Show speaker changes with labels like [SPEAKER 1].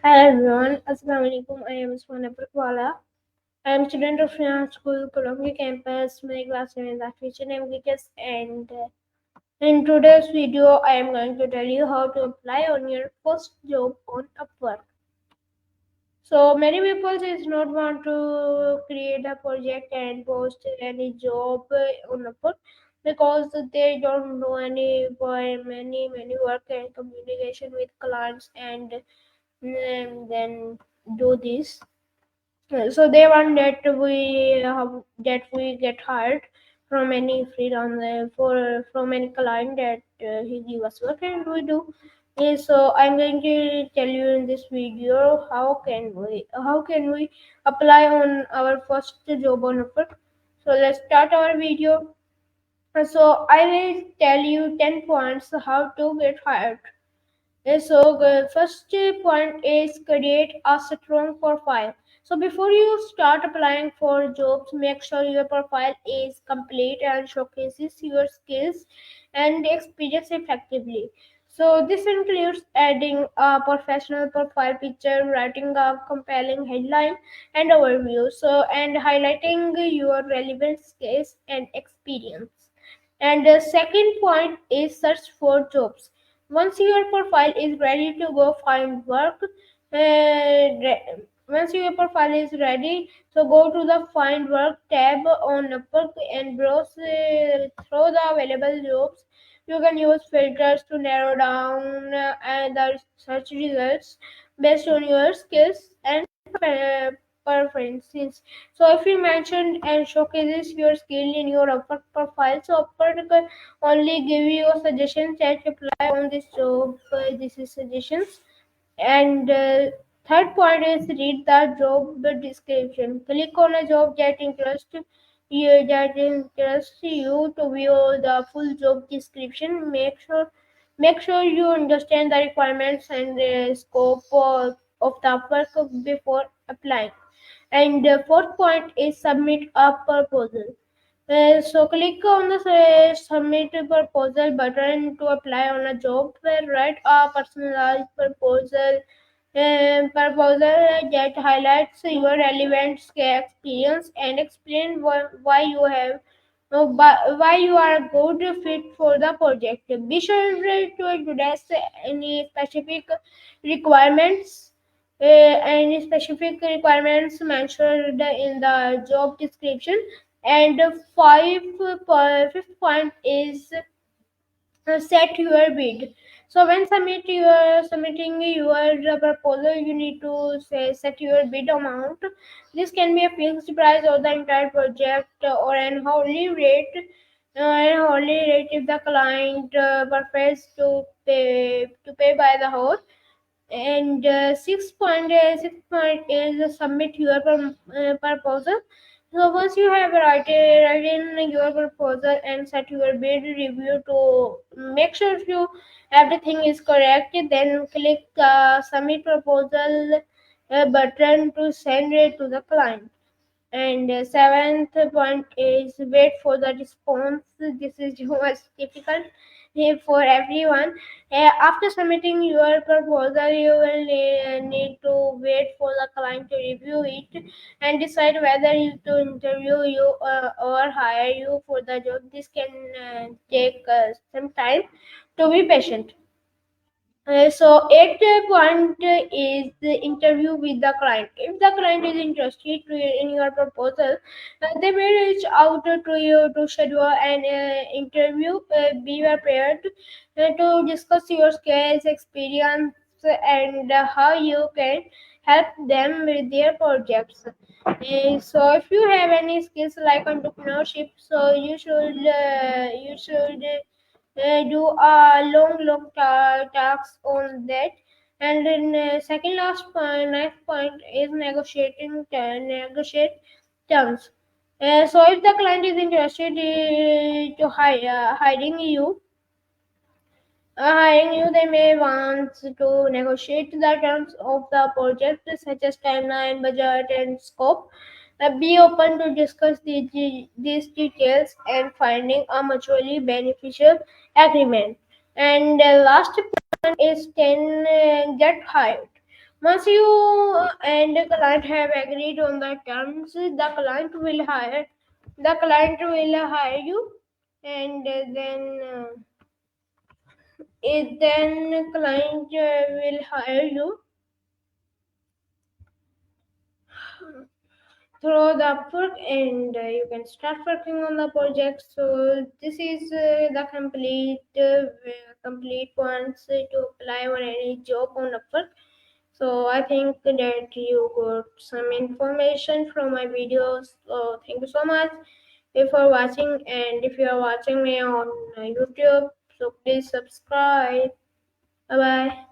[SPEAKER 1] Hi everyone, Assalamu alaikum. I am Usman Abrakwala. I am student of Finance School, Columbia campus. My class name is Artificial Languages, and in today's video, I am going to tell you how to apply on your first job on Upwork. So many people does not want to create a project and post any job on Upwork because they don't know many work and communication with clients and then do this. So they want that we get hired from any freelance for from any client that he give us work and we do. So I'm going to tell you in this video how can we apply on our first job on Upwork. So let's start our video. So I will tell you 10 points how to get hired. So the first point is create a strong profile. So before you start applying for jobs, make sure your profile is complete and showcases your skills and experience effectively. So this includes adding a professional profile picture, writing a compelling headline and overview. So and highlighting your relevant skills and experience. And the second point is search for jobs. Once your profile is ready to go find work, once your profile is ready, so go to the find work tab on Upwork and browse through the available jobs. You can use filters to narrow down the search results based on your skills and uh, preferences. So if you mentioned and showcases your skill in your Upwork profile, so Upwork can only give you suggestions that apply on this job. This is suggestions. And third point is read the job description. Click on a job that interests you to view the full job description. Make sure you understand the requirements and scope of the work before applying. And the fourth point is submit a proposal. So click on the submit proposal button to apply on a job. Write a personalized proposal that highlights your relevant experience and explain why you have why you are a good fit for the project. Be sure to address any specific requirements any specific requirements mentioned in the job description. And fifth point is set your bid. So when submitting your proposal, you need to set your bid amount. This can be a fixed price or the entire project or an hourly rate if the client prefers to pay by the hour. And sixth point is submit your proposal. So once you have write in your proposal and set your bid review to make sure you everything is correct, then click the submit proposal button to send it to the client. And seventh point is wait for the response. This is most difficult for everyone. After submitting your proposal, you will need to wait for the client to review it and decide whether to interview you or hire you for the job. This can take some time. To be patient. So, eighth point is the interview with the client. If the client is interested in your proposal, they may reach out to you to schedule an interview. Be prepared to discuss your skills, experience, and how you can help them with their projects. So, if you have any skills like entrepreneurship, so you should do a long talks on that. And then second last point next point is negotiate terms. So if the client is interested to hiring you, they may want to negotiate the terms of the project, such as timeline, budget, and scope. Be open to discuss these details and finding a mutually beneficial agreement. And last point is 10 get hired. Once you and the client have agreed on the terms, the client will hire you, and then client will hire you through the Upwork, and you can start working on the project. So this is the complete ones to apply on any job on Upwork. So I think that you got some information from my videos. So thank you so much for watching, and if you are watching me on YouTube, so please subscribe. Bye bye.